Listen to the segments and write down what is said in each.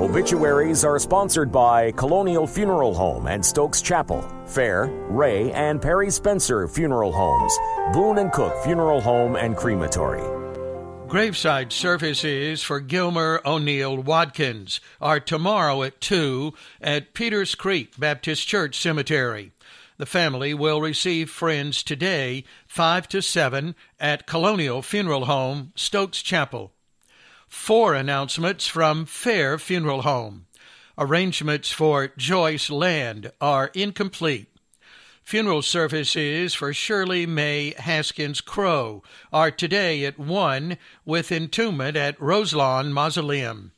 Obituaries are sponsored by Colonial Funeral Home and Stokes Chapel, Fair, Ray, and Perry Spencer Funeral Homes, Boone & Cook Funeral Home and Crematory. Graveside services for Gilmer O'Neill Watkins are tomorrow at 2 at Peters Creek Baptist Church Cemetery. The family will receive friends today, 5 to 7, at Colonial Funeral Home, Stokes Chapel. 4 announcements from Fair Funeral Home. Arrangements for Joyce Land are incomplete. Funeral services for Shirley Mae Haskins Crow are today at 1 with entombment at Roselawn Mausoleum.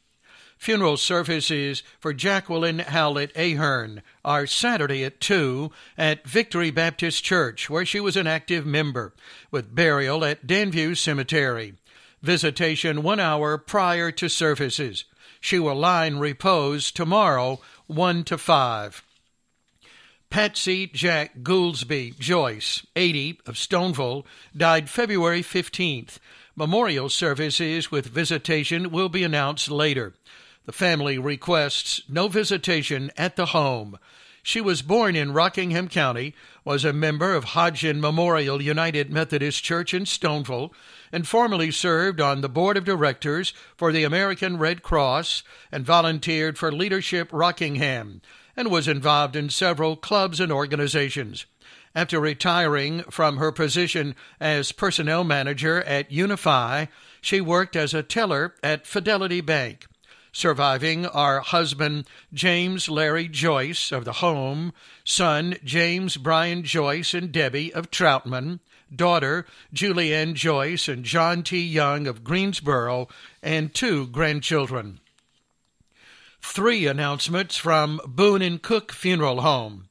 Funeral services for Jacqueline Howlett Ahern are Saturday at 2 at Victory Baptist Church, where she was an active member, with burial at Danview Cemetery. Visitation 1 hour prior to services. She will line repose tomorrow 1 to 5. Patsy Jack Gouldsby Joyce, 80, of Stoneville, died February 15th. Memorial services with visitation will be announced later. The family requests no visitation at the home. She was born in Rockingham County, was a member of Hodgin Memorial United Methodist Church in Stoneville, and formerly served on the board of directors for the American Red Cross and volunteered for Leadership Rockingham, and was involved in several clubs and organizations. After retiring from her position as personnel manager at Unify, she worked as a teller at Fidelity Bank. Surviving are husband James Larry Joyce of the home, son James Brian Joyce and Debbie of Troutman, daughter Julianne Joyce and John T. Young of Greensboro, and 2 grandchildren. 3 announcements from Boone & Cook Funeral Home.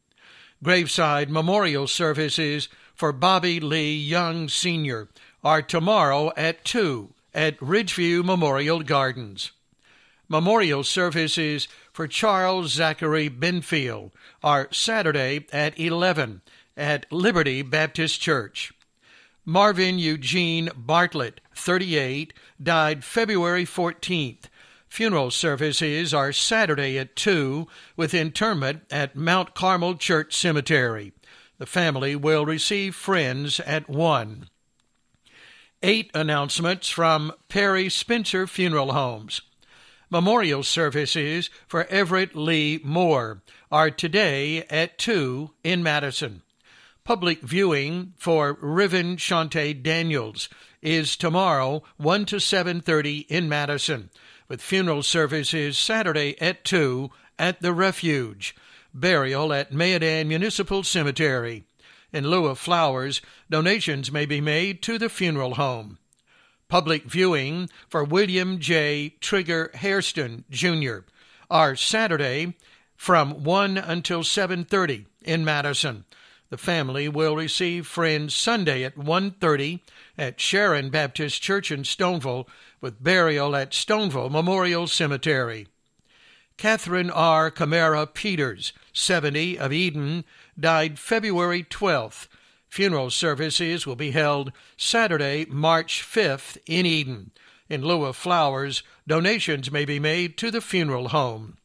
Graveside memorial services for Bobby Lee Young Sr. are tomorrow at 2 at Ridgeview Memorial Gardens. Memorial services for Charles Zachary Benfield are Saturday at 11 at Liberty Baptist Church. Marvin Eugene Bartlett, 38, died February 14th. Funeral services are Saturday at 2 with interment at Mount Carmel Church Cemetery. The family will receive friends at 1. 8 announcements from Perry Spencer Funeral Homes. Memorial services for Everett Lee Moore are today at 2 in Madison. Public viewing for Riven Shante Daniels is tomorrow 1 to 7:30 in Madison, with funeral services Saturday at 2 at the Refuge. Burial at Mayodan Municipal Cemetery. In lieu of flowers, donations may be made to the funeral home. Public viewing for William J. Trigger Hairston, Jr. are Saturday from 1 until 7:30 in Madison. The family will receive friends Sunday at 1:30 at Sharon Baptist Church in Stoneville, with burial at Stoneville Memorial Cemetery. Catherine R. Camara Peters, 70, of Eden, died February 12th. Funeral services will be held Saturday, March 5th in Eden. In lieu of flowers, donations may be made to the funeral home.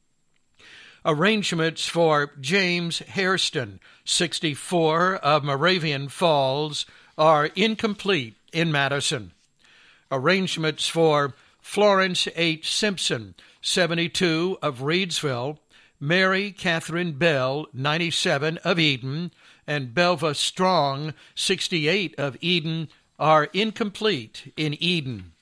Arrangements for James Hairston, 64, of Moravian Falls, are incomplete in Madison. Arrangements for Florence H. Simpson, 72, of Reedsville, Mary Catherine Bell, 97, of Eden, and Belva Strong, 68, of Eden, are incomplete in Eden.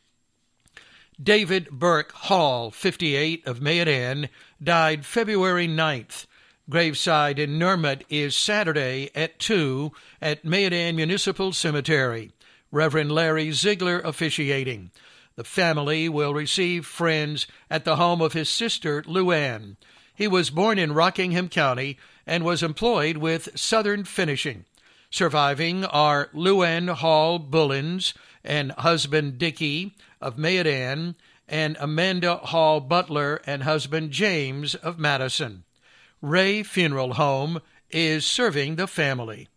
David Burke Hall, 58, of Mayodan, died February 9th. Graveside interment is Saturday at 2 at Mayodan Municipal Cemetery. Reverend Larry Ziegler officiating. The family will receive friends at the home of his sister, Luann. He was born in Rockingham County and was employed with Southern Finishing. Surviving are Luann Hall Bullins and husband Dickey of Mayodan, and Amanda Hall Butler and husband James of Madison. Ray Funeral Home is serving the family.